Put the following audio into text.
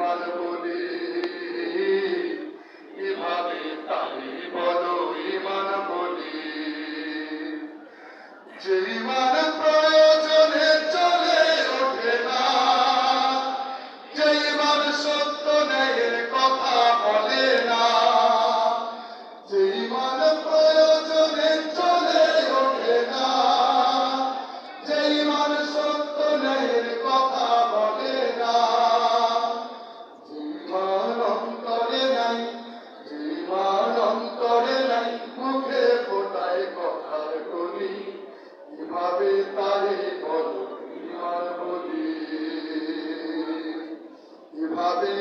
ইমান বলি, এভাবে তারে বলো ইমান বলি। যে ইমান প্রয়োজনে চলে ওঠে না, যে ইমান সত্য ন্যায়ের কথা বলে না, যে ইমান প্রয়োজনে চলে ওঠে না, যে ইমান সত্য ন্যায়ের কথা বলে না, যে ইমান অন্তরে নাই, যে ইমান অন্তরে নাই, মুখে ফোটায় কথার কলি, এভাবে তারে বলো ইমান বলি, এভাবে